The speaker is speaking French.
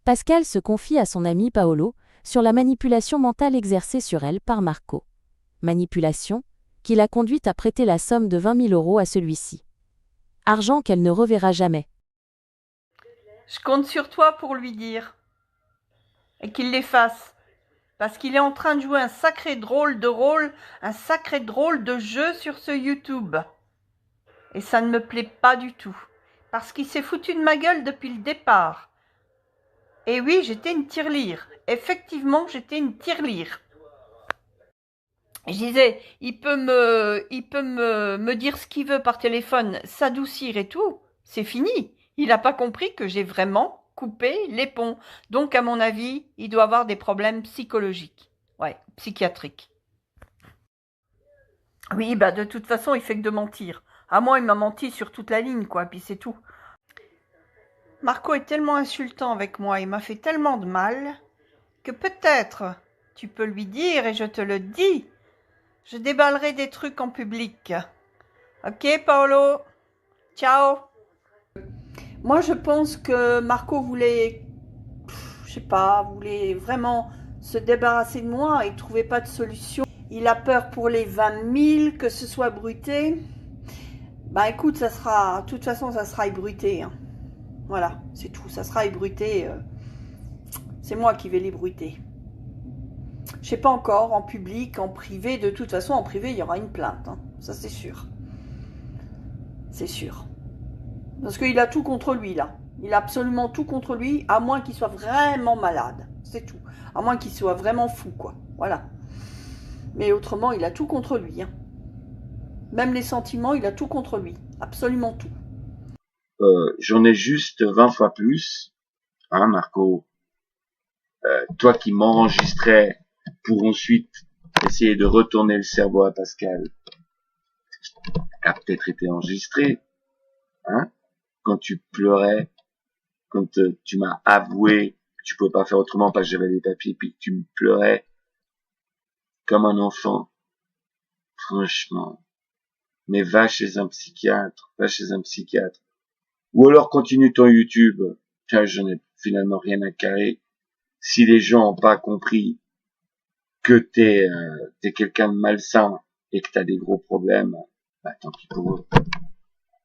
Pascal se confie à son ami Paolo sur la manipulation mentale exercée sur elle par Marco. Manipulation qui l'a conduite à prêter la somme de 20 000 € à celui-ci. Argent qu'elle ne reverra jamais. Je compte sur toi pour lui dire. Et qu'il l'efface. Parce qu'il est en train de jouer un sacré drôle de rôle, un sacré drôle de jeu sur ce YouTube. Et ça ne me plaît pas du tout. Parce qu'il s'est foutu de ma gueule depuis le départ. Et oui, j'étais une tirelire. Effectivement, j'étais une tirelire. Je disais, il peut me dire ce qu'il veut par téléphone, s'adoucir et tout. C'est fini. Il n'a pas compris que j'ai vraiment coupé les ponts. Donc, à mon avis, il doit avoir des problèmes psychologiques. Ouais, psychiatriques. Oui, bah de toute façon, il fait que de mentir. À moi, il m'a menti sur toute la ligne, quoi, puis c'est tout. Marco est tellement insultant avec moi, il m'a fait tellement de mal, que peut-être tu peux lui dire, et je te le dis, je déballerai des trucs en public. Ok, Paolo? Ciao! Moi, je pense que Marco voulait, je sais pas, voulait vraiment se débarrasser de moi et trouvait pas de solution. Il a peur pour les 20 000 que ce soit bruité. Bah écoute, ça sera, de toute façon, ça sera ébruité. Hein. Voilà, c'est tout, ça sera ébruité. C'est moi qui vais l'ébruiter. Je sais pas encore, en public, en privé. De toute façon, en privé, il y aura une plainte. Hein. Ça, c'est sûr. C'est sûr. Parce qu'il a tout contre lui, là. Il a absolument tout contre lui, à moins qu'il soit vraiment malade. C'est tout. À moins qu'il soit vraiment fou, quoi. Voilà. Mais autrement, il a tout contre lui. Hein. Même les sentiments, il a tout contre lui. Absolument tout. J'en ai juste 20 fois plus, hein, Marco. Toi qui m'enregistrais pour ensuite essayer de retourner le cerveau à Pascal, a peut-être été enregistré, hein, quand tu pleurais, quand tu m'as avoué que tu pouvais pas faire autrement parce que j'avais des papiers, puis que tu me pleurais comme un enfant. Franchement. Mais va chez un psychiatre, va chez un psychiatre. Ou alors continue ton YouTube. Tiens, je n'ai finalement rien à carrer. Si les gens n'ont pas compris que t'es quelqu'un de malsain et que t'as des gros problèmes, bah tant pis pour eux.